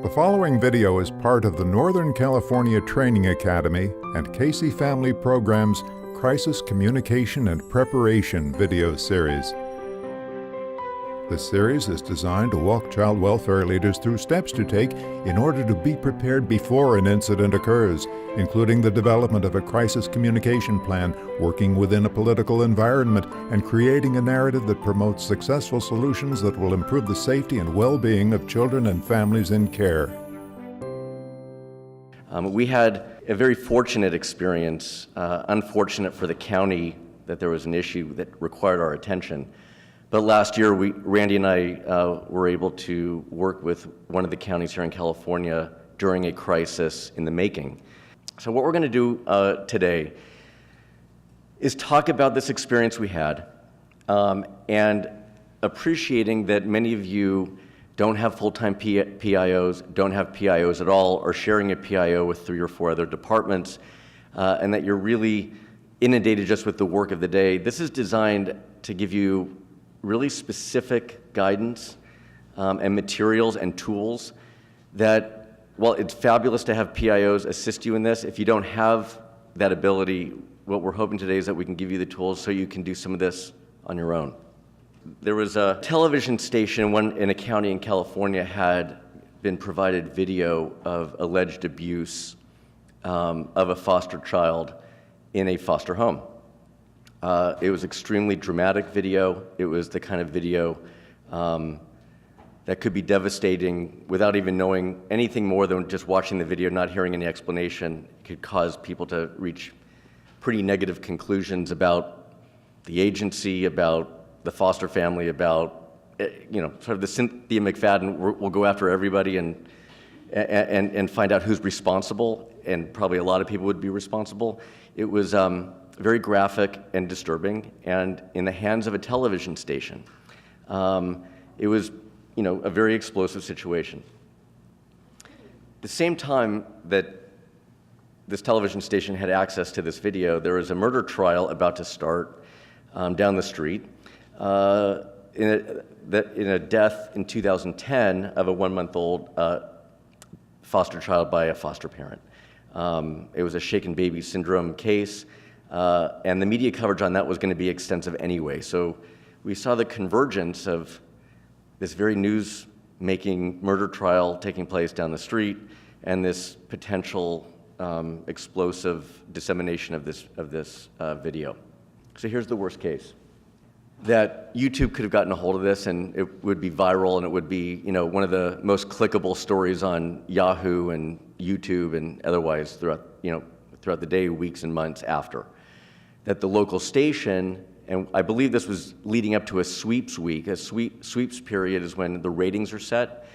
The following video is part of the Northern California Training Academy and Casey Family Program's Crisis Communication and Preparation video series. This series is designed to walk child welfare leaders through steps to take in order to be prepared before an incident occurs, including the development of a crisis communication plan, working within a political environment, and creating a narrative that promotes successful solutions that will improve the safety and well-being of children and families in care. We had a very fortunate experience, unfortunate for the county that there was an issue that required our attention. But last year, Randy and I were able to work with one of the counties here in California during a crisis in the making. So what we're going to do today is talk about this experience we had and appreciating that many of you don't have full-time PIOs, don't have PIOs at all, or sharing a PIO with 3 or 4 other departments, and that you're really inundated just with the work of the day. This is designed to give you really specific guidance and materials and tools that, while it's fabulous to have PIOs assist you in this, if you don't have that ability, what we're hoping today is that we can give you the tools so you can do some of this on your own. There was a television station in a county in California had been provided video of alleged abuse of a foster child in a foster home. It was extremely dramatic video. It was the kind of video that could be devastating without even knowing anything more than just watching the video, not hearing any explanation. It could cause people to reach pretty negative conclusions about the agency, about the foster family, about, sort of the Cynthia McFadden, we'll go after everybody and find out who's responsible, and probably a lot of people would be responsible. It was very graphic and disturbing, and in the hands of a television station. It was, a very explosive situation. At the same time that this television station had access to this video, there was a murder trial about to start down the street in a death in 2010 of a 1-month-old foster child by a foster parent. It was a shaken baby syndrome case. And the media coverage on that was going to be extensive anyway. So we saw the convergence of this very news-making murder trial taking place down the street and this potential explosive dissemination of this video. So here's the worst case. That YouTube could have gotten a hold of this and it would be viral and it would be, one of the most clickable stories on Yahoo and YouTube and otherwise throughout the day, weeks and months after. That the local station, and I believe this was leading up to a sweeps week. A sweeps period is when the ratings are set,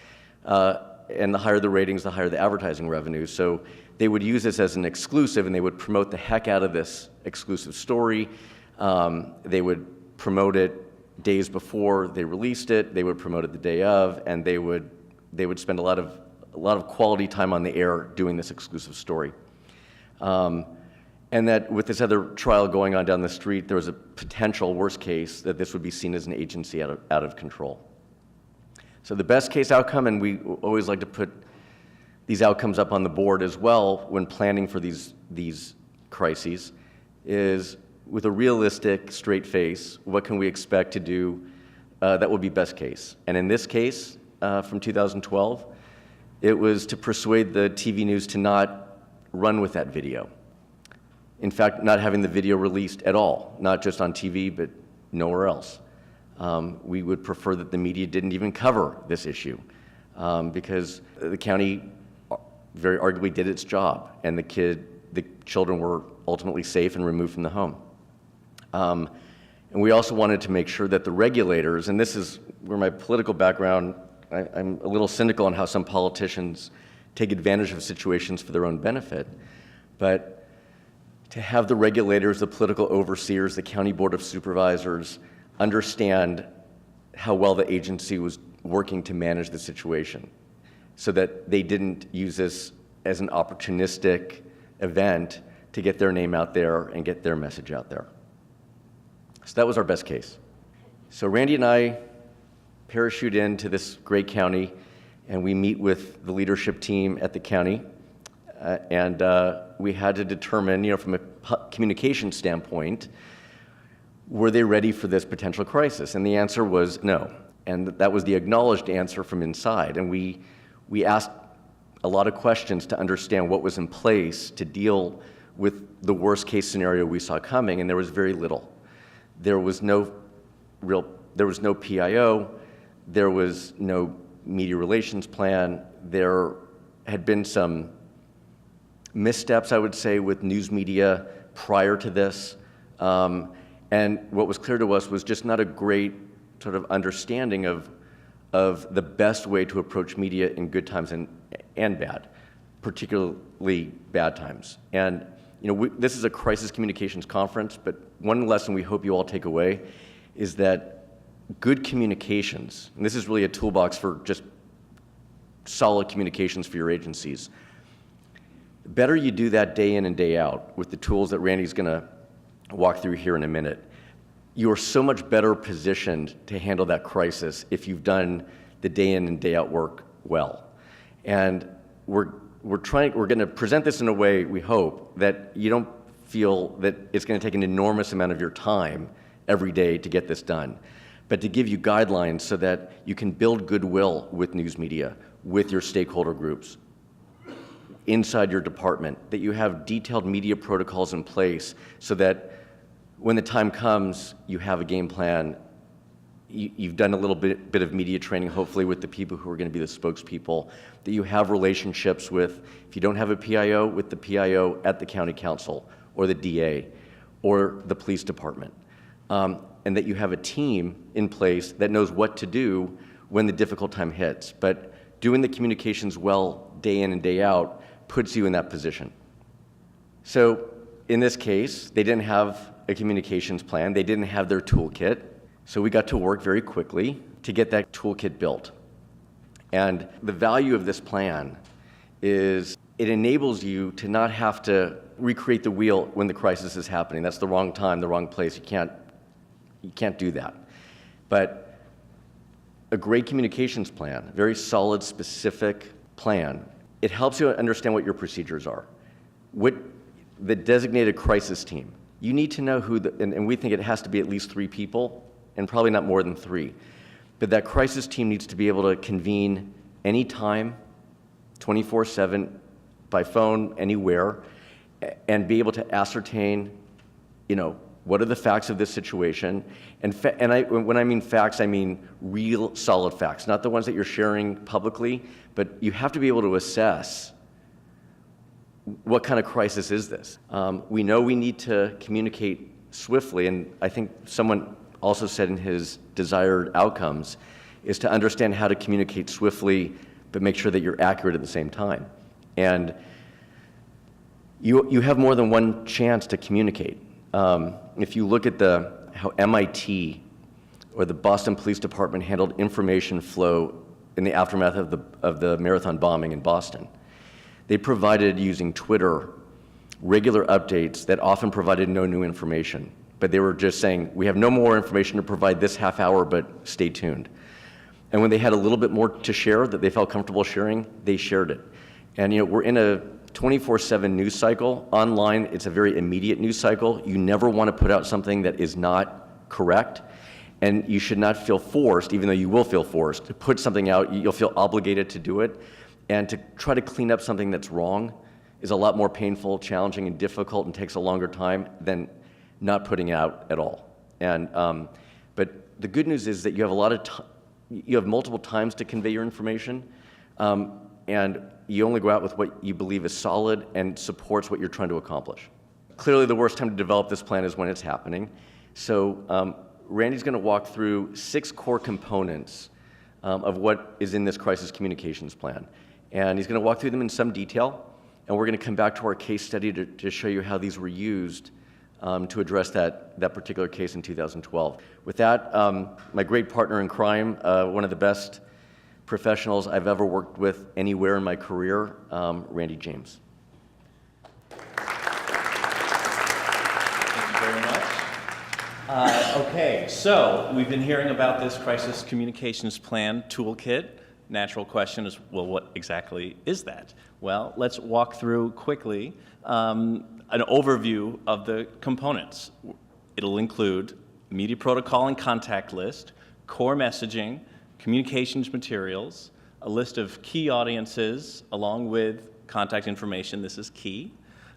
and the higher the ratings, the higher the advertising revenue. So they would use this as an exclusive, and they would promote the heck out of this exclusive story. They would promote it days before they released it. They would promote it the day of, and they would spend a lot of quality time on the air doing this exclusive story. And that with this other trial going on down the street, there was a potential worst case that this would be seen as an agency out of control. So the best case outcome, and we always like to put these outcomes up on the board as well when planning for these crises, is with a realistic, straight face, what can we expect to do that would be best case? And in this case, from 2012, it was to persuade the TV news to not run with that video. In fact, not having the video released at all, not just on TV, but nowhere else. We would prefer that the media didn't even cover this issue because the county very arguably did its job, and the children were ultimately safe and removed from the home. And we also wanted to make sure that the regulators, and this is where my political background, I'm a little cynical on how some politicians take advantage of situations for their own benefit, but to have the regulators, the political overseers, the county board of supervisors understand how well the agency was working to manage the situation so that they didn't use this as an opportunistic event to get their name out there and get their message out there. So that was our best case. So Randy and I parachute into this great county and we meet with the leadership team at the county, and we had to determine, from a communication standpoint, were they ready for this potential crisis? And the answer was no. And that was the acknowledged answer from inside. And we asked a lot of questions to understand what was in place to deal with the worst case scenario we saw coming, and there was very little. There was no PIO, there was no media relations plan. There had been some missteps, I would say, with news media prior to this. And what was clear to us was just not a great sort of understanding of the best way to approach media in good times and bad, particularly bad times. And this is a crisis communications conference, but one lesson we hope you all take away is that good communications, and this is really a toolbox for just solid communications for your agencies, the better you do that day in and day out with the tools that Randy's going to walk through here in a minute, you are so much better positioned to handle that crisis if you've done the day in and day out work well. And we're going to present this in a way, we hope, that you don't feel that it's going to take an enormous amount of your time every day to get this done, but to give you guidelines so that you can build goodwill with news media, with your stakeholder groups, inside your department, that you have detailed media protocols in place so that when the time comes, you have a game plan. You've done a little bit of media training, hopefully, with the people who are going to be the spokespeople, that you have relationships with, if you don't have a PIO, with the PIO at the county council or the DA or the police department, and that you have a team in place that knows what to do when the difficult time hits. But doing the communications well day in and day out puts you in that position. So in this case, they didn't have a communications plan. They didn't have their toolkit. So we got to work very quickly to get that toolkit built. And the value of this plan is it enables you to not have to recreate the wheel when the crisis is happening. That's the wrong time, the wrong place. You can't do that. But a great communications plan, a very solid, specific plan, it helps you understand what your procedures are. What the designated crisis team, you need to know who, and we think it has to be at least 3 people, and probably not more than 3. But that crisis team needs to be able to convene anytime, 24/7, by phone, anywhere, and be able to ascertain, what are the facts of this situation? And when I mean facts, I mean real, solid facts, not the ones that you're sharing publicly, but you have to be able to assess what kind of crisis is this. We know we need to communicate swiftly, and I think someone also said in his desired outcomes is to understand how to communicate swiftly, but make sure that you're accurate at the same time. And you have more than one chance to communicate. If you look at how MIT or the Boston Police Department handled information flow in the aftermath of the marathon bombing in Boston, they provided, using Twitter, regular updates that often provided no new information. But they were just saying, we have no more information to provide this half hour, but stay tuned. And when they had a little bit more to share that they felt comfortable sharing, they shared it. And we're in a 24/7 news cycle. Online, it's a very immediate news cycle. You never want to put out something that is not correct. And you should not feel forced, even though you will feel forced, to put something out. You'll feel obligated to do it. And to try to clean up something that's wrong is a lot more painful, challenging, and difficult, and takes a longer time than not putting out at all. And but the good news is that you have you have multiple times to convey your information, and you only go out with what you believe is solid and supports what you're trying to accomplish. Clearly, the worst time to develop this plan is when it's happening. So Randy's going to walk through 6 core components of what is in this crisis communications plan. And he's going to walk through them in some detail, and we're going to come back to our case study to show you how these were used to address that particular case in 2012. With that, my great partner in crime, one of the best professionals I've ever worked with anywhere in my career, Randy James. Thank you very much. Okay, so we've been hearing about this crisis communications plan toolkit natural question is, well, what exactly is that? Well, let's walk through quickly an overview of the components. It'll include media protocol and contact list, core messaging, communications materials, a list of key audiences along with contact information. This is key.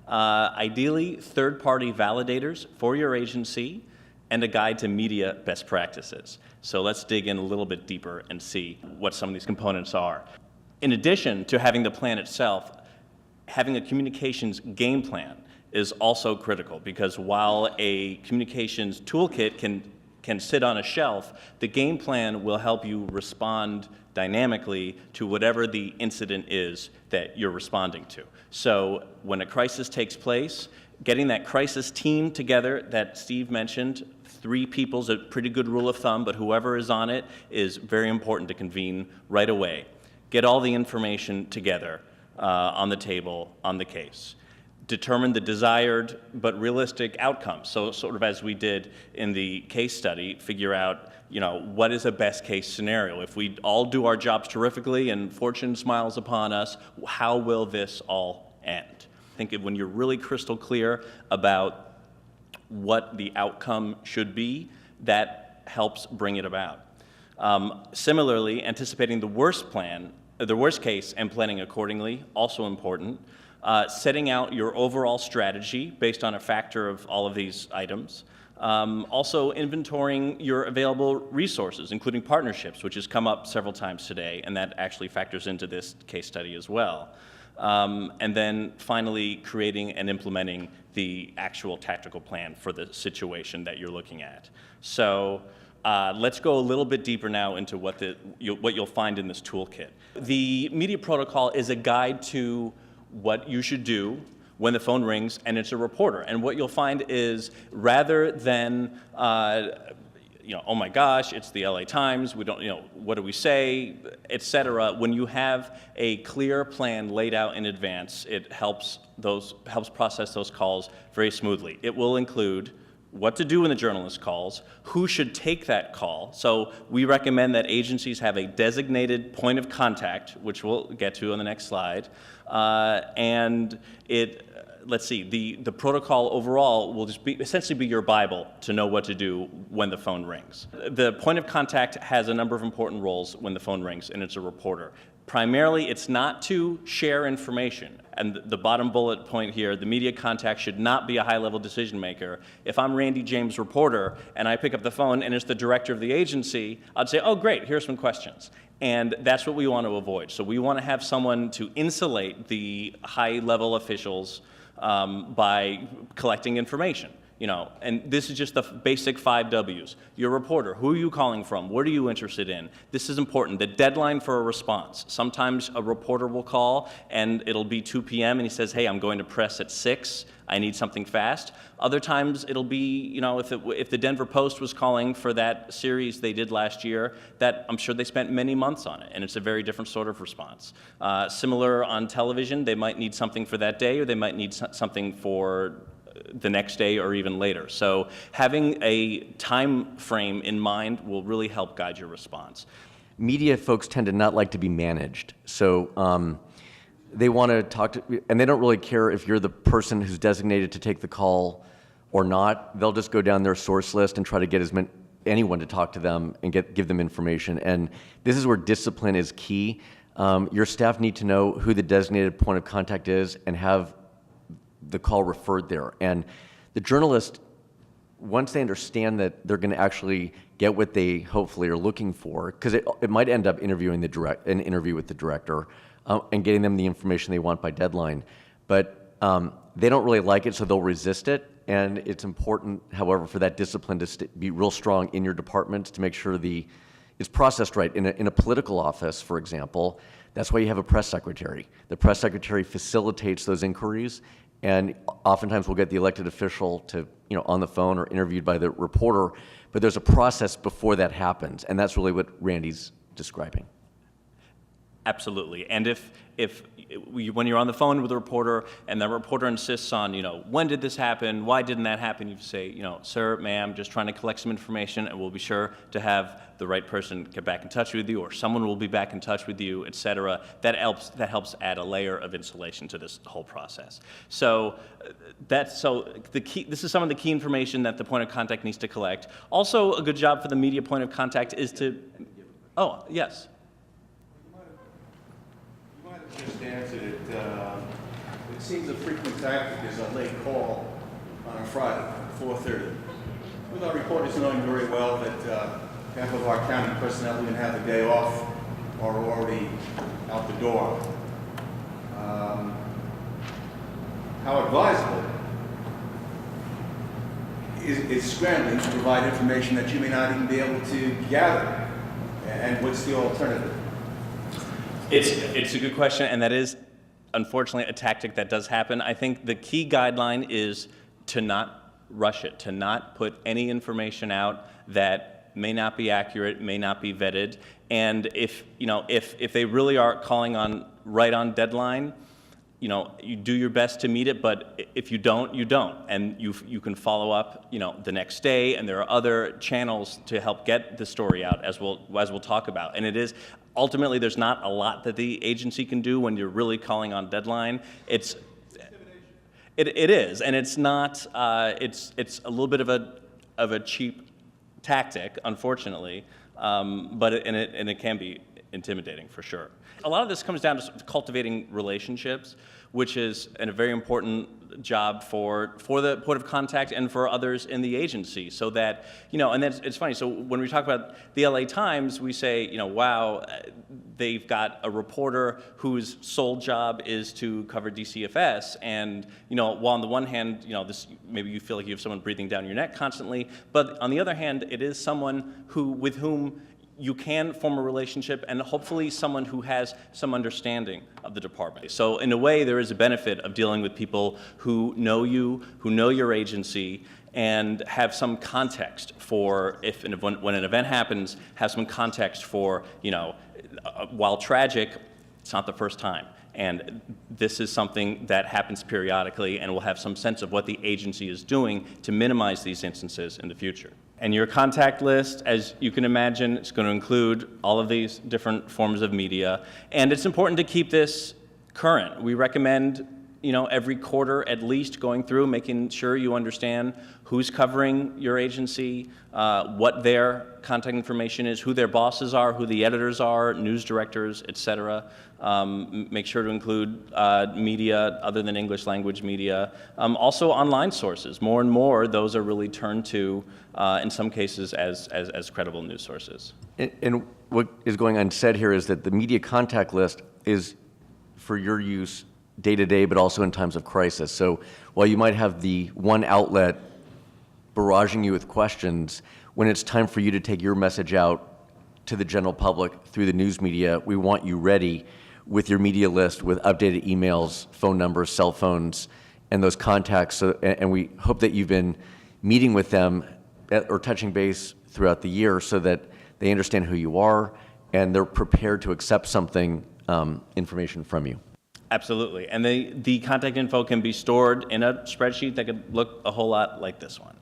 Ideally, third-party validators for your agency, and a guide to media best practices. So let's dig in a little bit deeper and see what some of these components are. In addition to having the plan itself, having a communications game plan is also critical, because while a communications toolkit can sit on a shelf, the game plan will help you respond dynamically to whatever the incident is that you're responding to. So when a crisis takes place, getting that crisis team together that Steve mentioned, 3 people is a pretty good rule of thumb, but whoever is on it is very important to convene right away. Get all the information together on the table, on the case. Determine the desired but realistic outcomes. So sort of as we did in the case study, figure out, what is a best case scenario? If we all do our jobs terrifically and fortune smiles upon us, how will this all end? I think when you're really crystal clear about what the outcome should be, that helps bring it about. Similarly, anticipating the worst case and planning accordingly, also important. Setting out your overall strategy based on a factor of all of these items. Also inventorying your available resources, including partnerships, which has come up several times today, and that actually factors into this case study as well. And then finally creating and implementing the actual tactical plan for the situation that you're looking at. So let's go a little bit deeper now into what you'll find in this toolkit. The media protocol is a guide to what you should do when the phone rings and it's a reporter. And what you'll find is, rather than oh my gosh, it's the LA Times, we don't, what do we say, etc. When you have a clear plan laid out in advance, it helps process those calls very smoothly. It will include what to do when the journalist calls, who should take that call. So we recommend that agencies have a designated point of contact, which we'll get to on the next slide. And let's see, the protocol overall will just essentially be your Bible to know what to do when the phone rings. The point of contact has a number of important roles when the phone rings, and it's a reporter. Primarily, it's not to share information. And the bottom bullet point here, the media contact should not be a high-level decision maker. If I'm Randy James, reporter, and I pick up the phone and it's the director of the agency, I'd say, oh great, here's some questions. And that's what we want to avoid. So we want to have someone to insulate the high-level officials by collecting information. And this is just the basic 5 W's. You're a reporter. Who are you calling from? What are you interested in? This is important. The deadline for a response. Sometimes a reporter will call and it'll be 2 p.m. and he says, hey, I'm going to press at 6. I need something fast. Other times it'll be, if the Denver Post was calling for that series they did last year, that I'm sure they spent many months on it, and it's a very different sort of response. Similar on television, they might need something for that day, or they might need something for the next day or even later. So having a time frame in mind will really help guide your response. Media folks tend to not like to be managed. So they want to talk to, and they don't really care if you're the person who's designated to take the call or not. They'll just go down their source list and try to get anyone to talk to them and give them information. And this is where discipline is key. Your staff need to know who the designated point of contact is and have the call referred there. And the journalist, once they understand that they're going to actually get what they hopefully are looking for, because it might end up interviewing an interview with the director and getting them the information they want by deadline, but they don't really like it, so they'll resist it. And it's important, however, for that discipline to be real strong in your department to make sure it's processed right. In a political office, for example, that's why you have a press secretary. The press secretary facilitates those inquiries, and oftentimes we'll get the elected official to, on the phone or interviewed by the reporter, but there's a process before that happens, and that's really what Randy's describing. Absolutely. And when you're on the phone with a reporter and the reporter insists on, when did this happen? Why didn't that happen? You say, sir, ma'am, just trying to collect some information, and we'll be sure to have the right person get back in touch with you, or someone will be back in touch with you, et cetera. That helps add a layer of insulation to this whole process. So this is some of the key information that the point of contact needs to collect. Also, a good job for the media point of contact is to, oh, yes. Just answered it. It seems a frequent tactic is a late call on a Friday, 4:30. With our reporters knowing very well that half of our county personnel even have the day off or are already out the door. How advisable is scrambling to provide information that you may not even be able to gather? And what's the alternative? It's a good question, and that is, unfortunately, a tactic that does happen. I think the key guideline is to not rush it, to not put any information out that may not be accurate, may not be vetted. And if they really are calling on right on deadline, you do your best to meet it, but if you don't, you don't. And you can follow up, the next day, and there are other channels to help get the story out, as we'll talk about. And it is, ultimately, there's not a lot that the agency can do when you're really calling on deadline. It is, and it's not, it's a little bit of a cheap tactic, unfortunately, but it can be intimidating for sure. A lot of this comes down to cultivating relationships, which is a very important job for the point of contact and for others in the agency, so that, and then it's funny, so when we talk about the LA Times, we say, wow, they've got a reporter whose sole job is to cover DCFS, and, while on the one hand, this, maybe you feel like you have someone breathing down your neck constantly, but on the other hand, it is someone with whom you can form a relationship, and hopefully someone who has some understanding of the department. So in a way, there is a benefit of dealing with people who know you, who know your agency, and have some context for when an event happens, have some context for, while tragic, it's not the first time. And this is something that happens periodically, and we'll have some sense of what the agency is doing to minimize these instances in the future. And your contact list, as you can imagine, is going to include all of these different forms of media. And it's important to keep this current. We recommend, every quarter at least going through, making sure you understand who's covering your agency, what their contact information is, who their bosses are, who the editors are, news directors, et cetera. Make sure to include media other than English language media. Also online sources. More and more, those are really turned to, in some cases, as credible news sources. And what is going unsaid here is that the media contact list is for your use day to day, but also in times of crisis. So while you might have the one outlet barraging you with questions, when it's time for you to take your message out to the general public through the news media, we want you ready with your media list with updated emails, phone numbers, cell phones, and those contacts. So, and we hope that you've been meeting with them or touching base throughout the year so that they understand who you are and they're prepared to accept information from you. Absolutely. And the contact info can be stored in a spreadsheet that could look a whole lot like this one.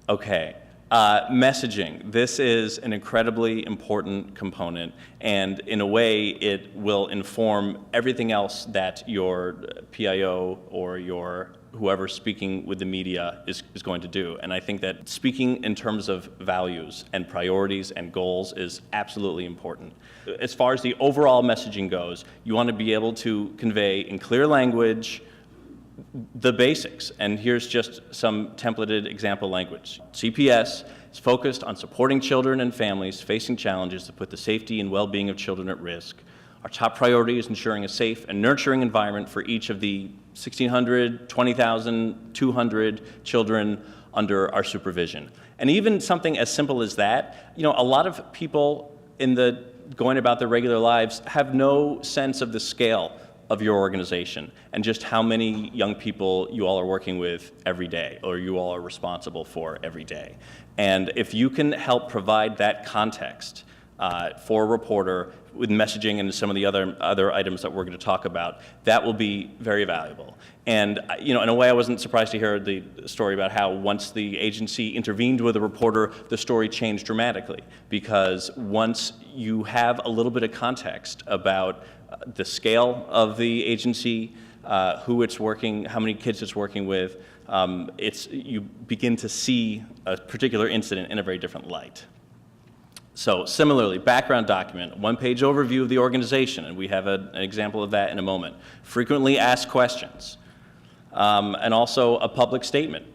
Okay. Messaging. This is an incredibly important component, and in a way, it will inform everything else that your PIO or your whoever's speaking with the media is going to do. And I think that speaking in terms of values and priorities and goals is absolutely important. As far as the overall messaging goes, you want to be able to convey in clear language the basics, and here's just some templated example language. CPS is focused on supporting children and families facing challenges that put the safety and well-being of children at risk. Our top priority is ensuring a safe and nurturing environment for each of the 1,600, 20,200 children under our supervision. And even something as simple as that, a lot of people going about their regular lives have no sense of the scale of your organization and just how many young people you all are working with every day or you all are responsible for every day. And if you can help provide that context for a reporter with messaging and some of the other items that we're going to talk about, that will be very valuable. And in a way, I wasn't surprised to hear the story about how once the agency intervened with a reporter, the story changed dramatically. Because once you have a little bit of context about the scale of the agency, who it's working, how many kids it's working with, you begin to see a particular incident in a very different light. So similarly, background document, one-page overview of the organization, and we have an example of that in a moment. Frequently asked questions, and also a public statement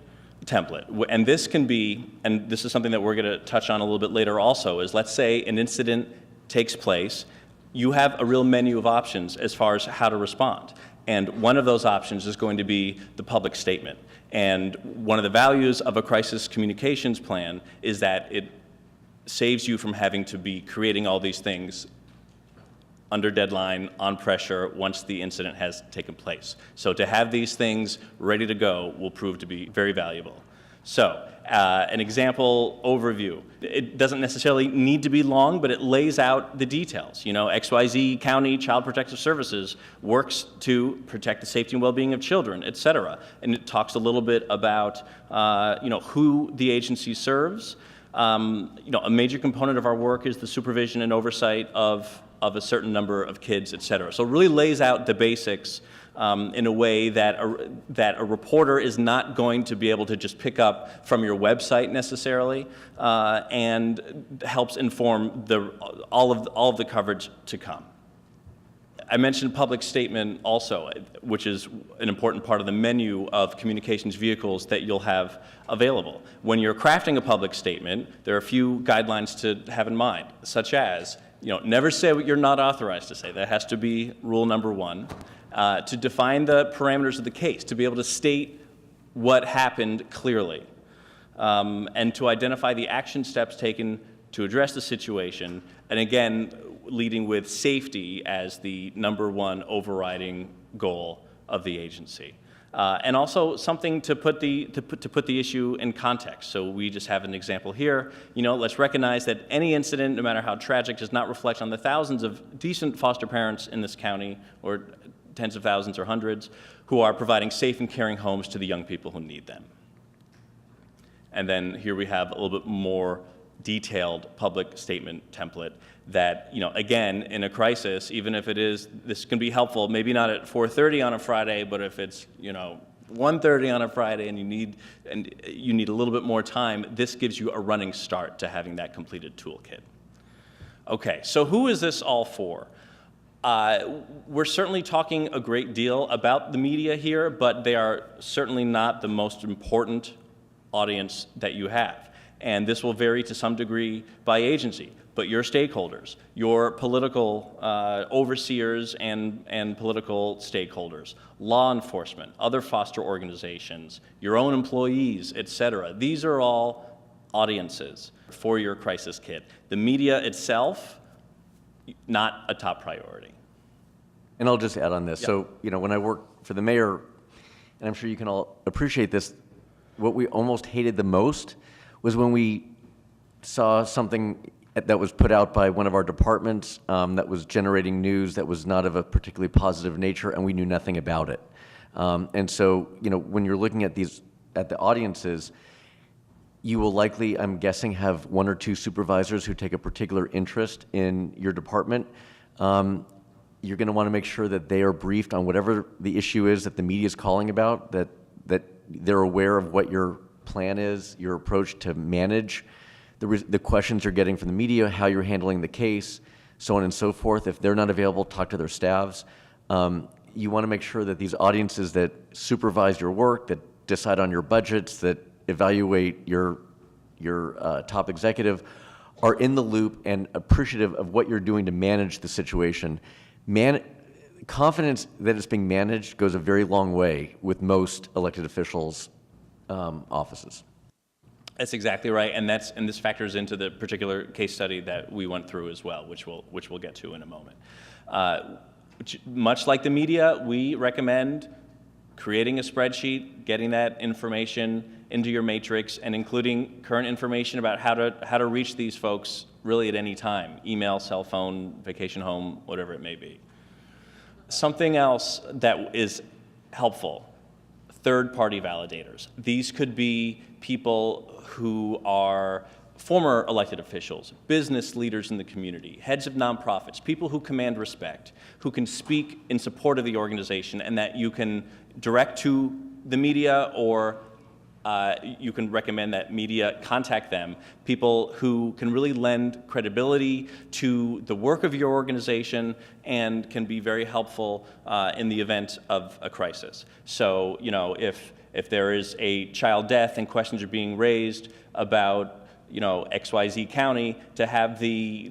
template. And this can be, and this is something that we're going to touch on a little bit later also, is let's say an incident takes place, you have a real menu of options as far as how to respond. And one of those options is going to be the public statement. And one of the values of a crisis communications plan is that it saves you from having to be creating all these things under deadline, on pressure, once the incident has taken place. So to have these things ready to go will prove to be very valuable. So an example overview. It doesn't necessarily need to be long, but it lays out the details. XYZ County Child Protective Services works to protect the safety and well-being of children, et cetera. And it talks a little bit about who the agency serves. A major component of our work is the supervision and oversight of a certain number of kids, et cetera. So it really lays out the basics in a way that a reporter is not going to be able to just pick up from your website necessarily, and helps inform all of the coverage to come. I mentioned public statement also, which is an important part of the menu of communications vehicles that you'll have available. When you're crafting a public statement, there are a few guidelines to have in mind, such as, never say what you're not authorized to say. That has to be rule number one. To define the parameters of the case, to be able to state what happened clearly, and to identify the action steps taken to address the situation, and again, leading with safety as the number one overriding goal of the agency. And also something to put the issue in context. So we just have an example here. Let's recognize that any incident, no matter how tragic, does not reflect on the thousands of decent foster parents in this county, or tens of thousands or hundreds, who are providing safe and caring homes to the young people who need them. And then here we have a little bit more detailed public statement template that, again, in a crisis, even if this can be helpful, maybe not at 4:30 on a Friday, but if it's, 1:30 on a Friday and you need a little bit more time, this gives you a running start to having that completed toolkit. Okay, so who is this all for? We're certainly talking a great deal about the media here, but they are certainly not the most important audience that you have. And this will vary to some degree by agency, but your stakeholders, your political overseers and political stakeholders, law enforcement, other foster organizations, your own employees, et cetera. These are all audiences for your crisis kit. The media itself, not a top priority. And I'll just add on this. Yep. So, when I worked for the mayor, and I'm sure you can all appreciate this, what we almost hated the most was when we saw something that was put out by one of our departments that was generating news that was not of a particularly positive nature, and we knew nothing about it. And so, when you're looking at the audiences, you will likely, I'm guessing, have one or two supervisors who take a particular interest in your department. You're going to want to make sure that they are briefed on whatever the issue is that the media is calling about, that they're aware of what your plan is, your approach to manage the questions you're getting from the media, how you're handling the case, so on and so forth. If they're not available, talk to their staffs. You want to make sure that these audiences that supervise your work, that decide on your budgets, that evaluate your top executive, are in the loop and appreciative of what you're doing to manage the situation. Confidence that it's being managed goes a very long way with most elected officials' offices. That's exactly right, and this factors into the particular case study that we went through as well, which we'll get to in a moment. Much like the media, we recommend creating a spreadsheet, getting that information into your matrix, and including current information about how to reach these folks really at any time, email, cell phone, vacation home, whatever it may be. Something else that is helpful, third-party validators. These could be people who are former elected officials, business leaders in the community, heads of nonprofits, people who command respect, who can speak in support of the organization and that you can direct to the media or you can recommend that media contact them, people who can really lend credibility to the work of your organization and can be very helpful in the event of a crisis. So, you know, if there is a child death and questions are being raised about, you know, XYZ county, to have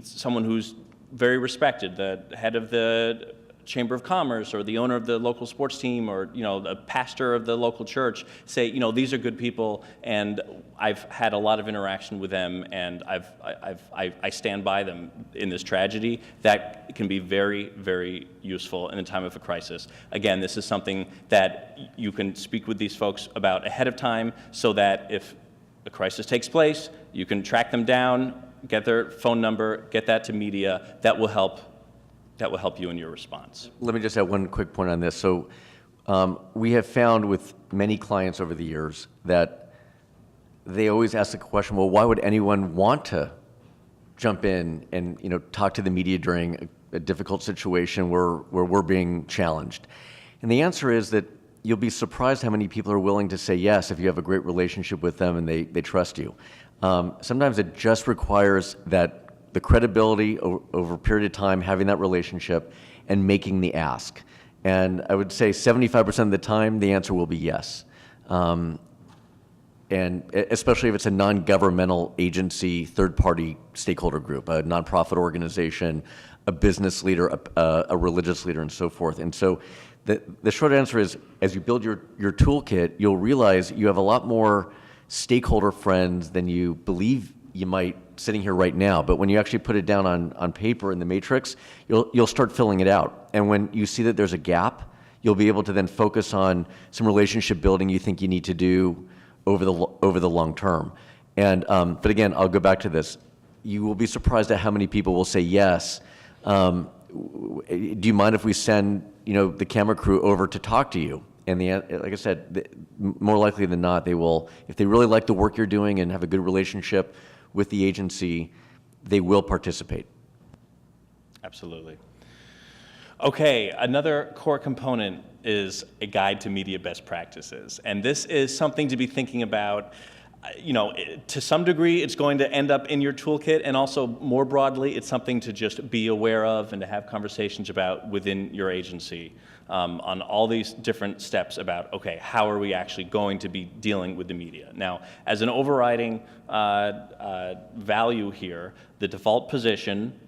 someone who's very respected, the head of the Chamber of Commerce or the owner of the local sports team or, you know, the pastor of the local church say, you know, these are good people and I've had a lot of interaction with them and I stand by them in this tragedy. That can be very, very useful in a time of a crisis. Again, this is something that you can speak with these folks about ahead of time so that if a crisis takes place, you can track them down, get their phone number, get that to media. That will help you in your response. Let me just add one quick point on this. So we have found with many clients over the years that they always ask the question, well, why would anyone want to jump in and, you know, talk to the media during a difficult situation where we're being challenged? And the answer is that you'll be surprised how many people are willing to say yes if you have a great relationship with them and they trust you. Sometimes it just requires that the credibility over a period of time, having that relationship and making the ask. And I would say 75% of the time, the answer will be yes. And especially if it's a non-governmental agency, third-party stakeholder group, a nonprofit organization, a business leader, a religious leader, and so forth. And so the short answer is, as you build your toolkit, you'll realize you have a lot more stakeholder friends than you believe you might sitting here right now. But when you actually put it down on paper in the matrix, you'll start filling it out. And when you see that there's a gap, you'll be able to then focus on some relationship building you think you need to do over the long term. And but again, I'll go back to this. You will be surprised at how many people will say yes. Do you mind if we send, you know, the camera crew over to talk to you? And like I said, more likely than not, they will, if they really like the work you're doing and have a good relationship with the agency, they will participate. Absolutely. Okay, another core component is a guide to media best practices. And this is something to be thinking about. You know, to some degree, it's going to end up in your toolkit, and also more broadly, it's something to just be aware of and to have conversations about within your agency on all these different steps about, okay, how are we actually going to be dealing with the media? Now, as an overriding value here, the default position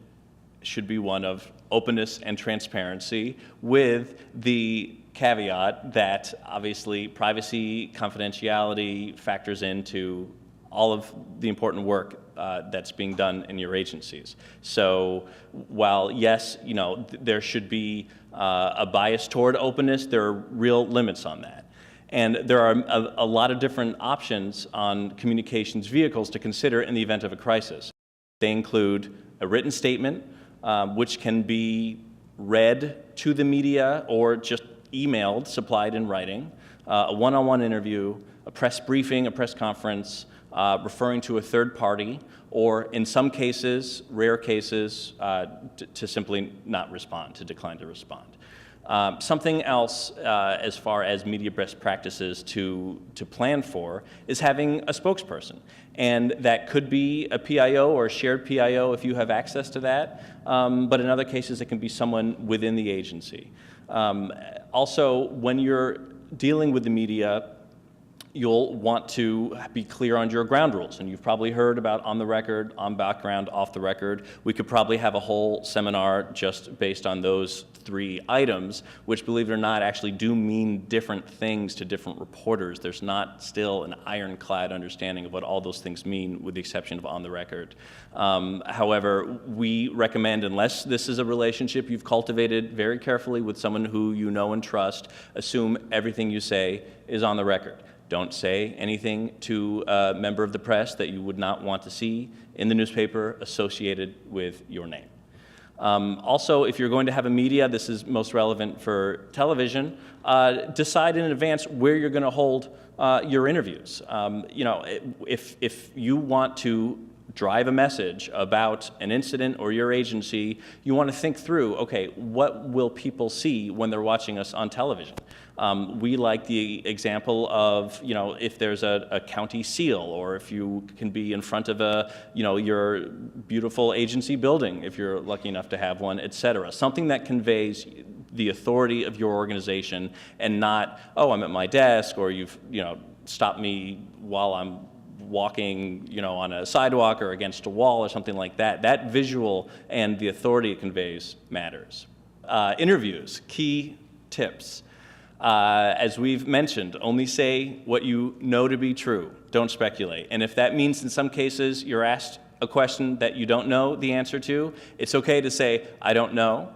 should be one of openness and transparency, with the caveat that obviously privacy, confidentiality factors into all of the important work that's being done in your agencies. So while yes, you know, there should be a bias toward openness, there are real limits on that. And there are a lot of different options on communications vehicles to consider in the event of a crisis. They include a written statement, which can be read to the media or just emailed, supplied in writing, a one-on-one interview, a press briefing, a press conference, referring to a third party, or in some cases, rare cases, to simply not respond, to decline to respond. Something else as far as media best practices to plan for is having a spokesperson. And that could be a PIO or a shared PIO if you have access to that, but in other cases it can be someone within the agency. Also, when you're dealing with the media, you'll want to be clear on your ground rules. And you've probably heard about on the record, on background, off the record. We could probably have a whole seminar just based on those 3 items, which, believe it or not, actually do mean different things to different reporters. There's not still an ironclad understanding of what all those things mean, with the exception of on the record. However, we recommend, unless this is a relationship you've cultivated very carefully with someone who you know and trust, assume everything you say is on the record. Don't say anything to a member of the press that you would not want to see in the newspaper associated with your name. Also, if you're going to have a media, this is most relevant for television, decide in advance where you're going to hold your interviews. If you want to drive a message about an incident or your agency, you want to think through, okay, what will people see when they're watching us on television? We like the example of, if there's a county seal, or if you can be in front of your beautiful agency building, if you're lucky enough to have one, et cetera. Something that conveys the authority of your organization, and not, oh, I'm at my desk, or you've, stopped me while I'm walking, on a sidewalk or against a wall or something like that. That visual and the authority it conveys matters. Interviews, key tips. As we've mentioned, only say what you know to be true. Don't speculate. And if that means in some cases you're asked a question that you don't know the answer to, it's okay to say, I don't know,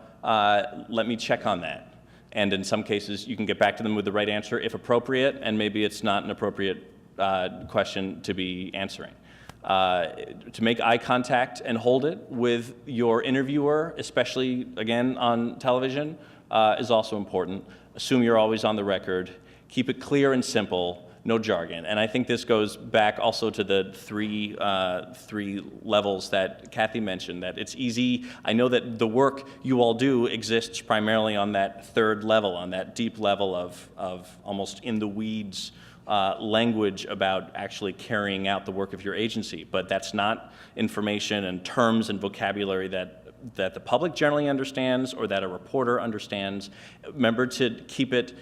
let me check on that. And in some cases you can get back to them with the right answer if appropriate, and maybe it's not an appropriate question to be answering. To make eye contact and hold it with your interviewer, especially, again, on television, is also important. Assume you're always on the record. Keep it clear and simple, no jargon. And I think this goes back also to the three levels that Kathy mentioned, that it's easy. I know that the work you all do exists primarily on that third level, on that deep level of almost in the weeds language about actually carrying out the work of your agency, but that's not information and terms and vocabulary that the public generally understands or that a reporter understands. Remember to keep it,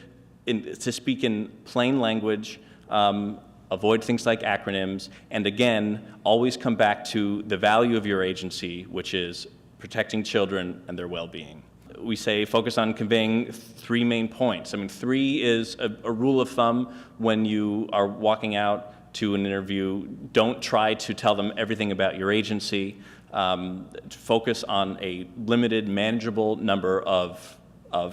to speak in plain language, avoid things like acronyms, and again, always come back to the value of your agency, which is protecting children and their well-being. We say focus on conveying 3 main points. I mean, 3 is a rule of thumb when you are walking out to an interview. Don't try to tell them everything about your agency. Focus on a limited, manageable number of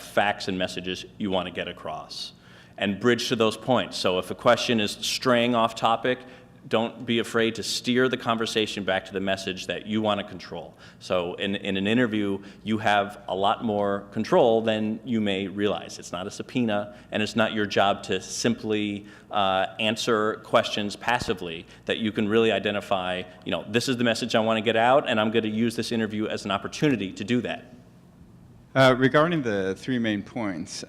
facts and messages you want to get across, and bridge to those points. So if a question is straying off topic, don't be afraid to steer the conversation back to the message that you want to control. So in an interview, you have a lot more control than you may realize. It's not a subpoena, and it's not your job to simply answer questions passively, that you can really identify, this is the message I want to get out, and I'm going to use this interview as an opportunity to do that. Regarding the 3 main points,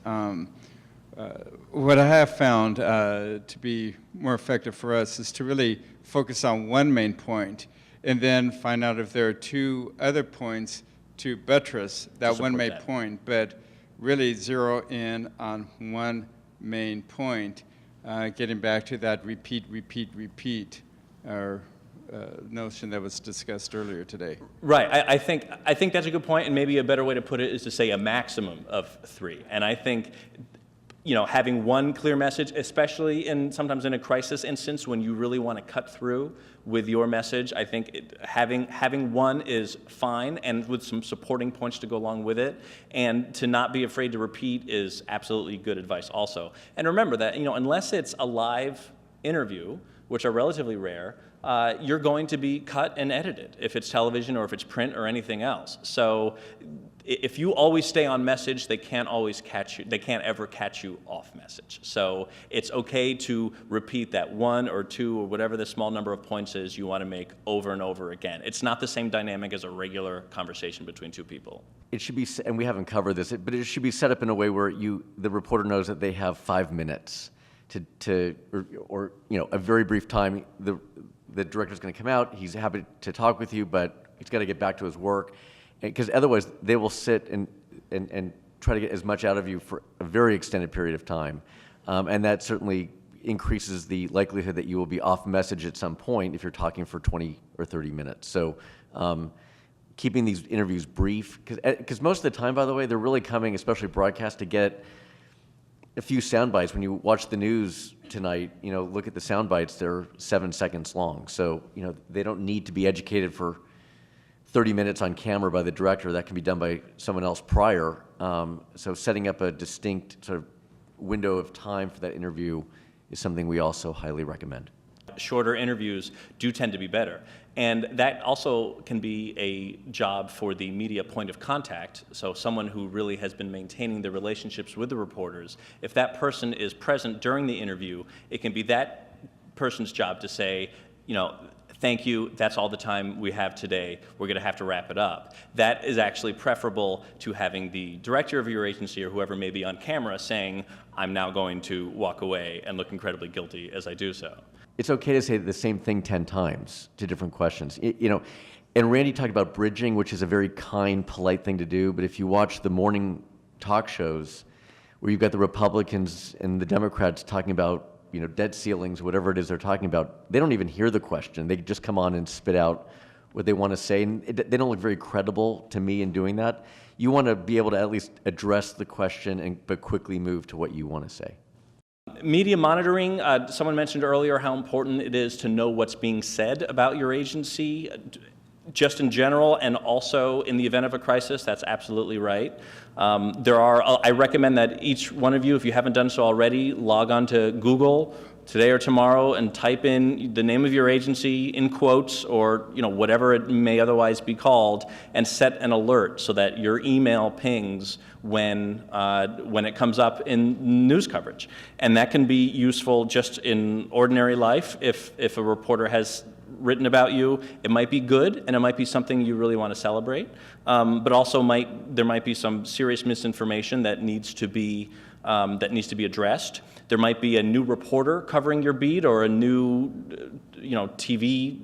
what I have found to be more effective for us is to really focus on one main point and then find out if there are 2 other points to buttress that one main point, but really zero in on one main point, getting back to that repeat notion that was discussed earlier today. Right. I think that's a good point, and maybe a better way to put it is to say a maximum of 3. And I think having one clear message, especially sometimes in a crisis instance when you really want to cut through with your message, I think having one is fine, and with some supporting points to go along with it, and to not be afraid to repeat is absolutely good advice also. And remember that, unless it's a live interview, which are relatively rare, you're going to be cut and edited if it's television or if it's print or anything else. So if you always stay on message, they can't always catch you. They can't ever catch you off message. So it's okay to repeat that 1 or 2 or whatever the small number of points is you want to make over and over again. It's not the same dynamic as a regular conversation between 2 people. It should be, and we haven't covered this, but it should be set up in a way where the reporter knows that they have 5 minutes or a very brief time. The director's going to come out. He's happy to talk with you, but he's got to get back to his work. Because otherwise, they will sit and try to get as much out of you for a very extended period of time. And that certainly increases the likelihood that you will be off message at some point if you're talking for 20 or 30 minutes. So keeping these interviews brief, because most of the time, by the way, they're really coming, especially broadcast, to get a few sound bites. When you watch the news tonight, look at the sound bites, they're 7 seconds long. So, they don't need to be educated for 30 minutes on camera by the director. That can be done by someone else prior. So setting up a distinct sort of window of time for that interview is something we also highly recommend. Shorter interviews do tend to be better. And that also can be a job for the media point of contact, so someone who really has been maintaining the relationships with the reporters. If that person is present during the interview, it can be that person's job to say, thank you, that's all the time we have today, we're going to have to wrap it up. That is actually preferable to having the director of your agency or whoever may be on camera saying, I'm now going to walk away and look incredibly guilty as I do so. It's okay to say the same thing 10 times to different questions. And Randy talked about bridging, which is a very kind, polite thing to do, but if you watch the morning talk shows where you've got the Republicans and the Democrats talking about debt ceilings, whatever it is they're talking about, they don't even hear the question. They just come on and spit out what they want to say, and they don't look very credible to me in doing that. You want to be able to at least address the question but quickly move to what you want to say. Media monitoring, someone mentioned earlier how important it is to know what's being said about your agency, just in general and also in the event of a crisis. That's absolutely right. I recommend that each one of you, if you haven't done so already, log on to Google today or tomorrow and type in the name of your agency in quotes or whatever it may otherwise be called, and set an alert so that your email pings when it comes up in news coverage. And that can be useful just in ordinary life. If a reporter has written about you, it might be good and it might be something you really want to celebrate, but also there might be some serious misinformation that needs to be addressed. There might be a new reporter covering your beat, or a new TV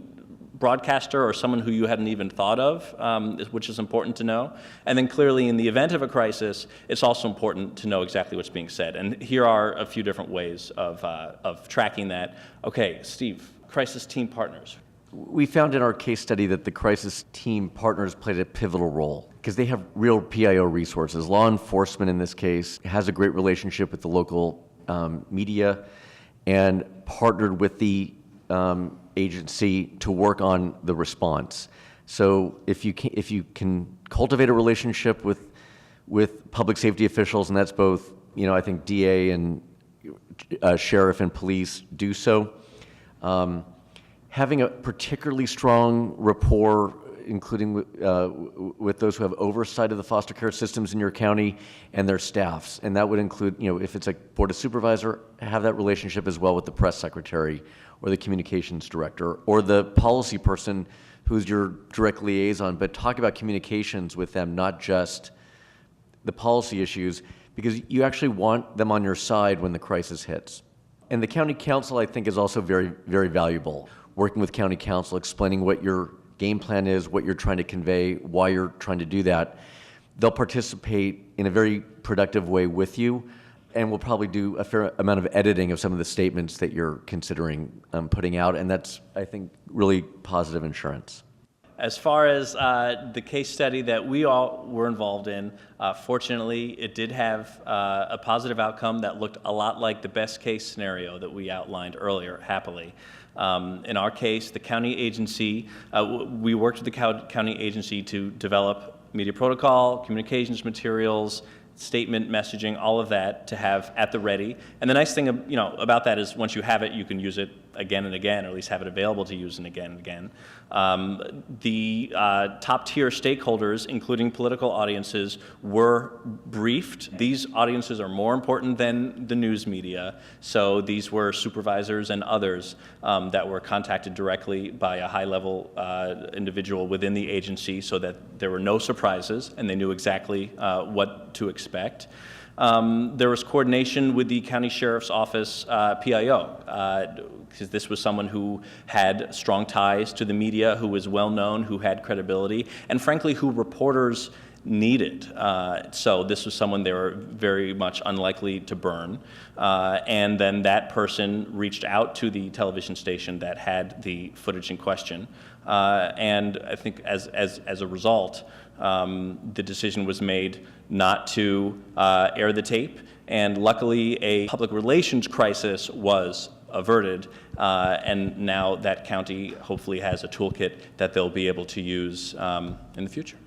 broadcaster, or someone who you hadn't even thought of, which is important to know. And then clearly in the event of a crisis, it's also important to know exactly what's being said. And here are a few different ways of tracking that. Okay, Steve, crisis team partners. We found in our case study that the crisis team partners played a pivotal role because they have real PIO resources. Law enforcement, in this case, has a great relationship with the local media and partnered with the agency to work on the response. So if you can cultivate a relationship with public safety officials, and that's both, I think DA and sheriff and police do so. Having a particularly strong rapport, including with those who have oversight of the foster care systems in your county and their staffs. And that would include, if it's a board of supervisor, have that relationship as well with the press secretary or the communications director or the policy person who's your direct liaison, but talk about communications with them, not just the policy issues, because you actually want them on your side when the crisis hits. And the county council, I think, is also very, very valuable. Working with county council, explaining what your game plan is, what you're trying to convey, why you're trying to do that. They'll participate in a very productive way with you, and will probably do a fair amount of editing of some of the statements that you're considering putting out, and that's, I think, really positive insurance. As far as the case study that we all were involved in, fortunately, it did have a positive outcome that looked a lot like the best case scenario that we outlined earlier, happily. In our case, the county agency, we worked with the county agency to develop media protocol, communications materials, statement messaging, all of that to have at the ready. And the nice thing about that is once you have it, you can use it again and again, or at least have it available to use again and again. The top tier stakeholders, including political audiences, were briefed. These audiences are more important than the news media, so these were supervisors and others that were contacted directly by a high-level individual within the agency so that there were no surprises and they knew exactly what to expect. There was coordination with the county sheriff's office PIO, because this was someone who had strong ties to the media, who was well known, who had credibility, and frankly, who reporters needed. So this was someone they were very much unlikely to burn. And then that person reached out to the television station that had the footage in question. And I think as a result, the decision was made not to air the tape. And luckily, a public relations crisis was averted, and now that county hopefully has a toolkit that they'll be able to use in the future.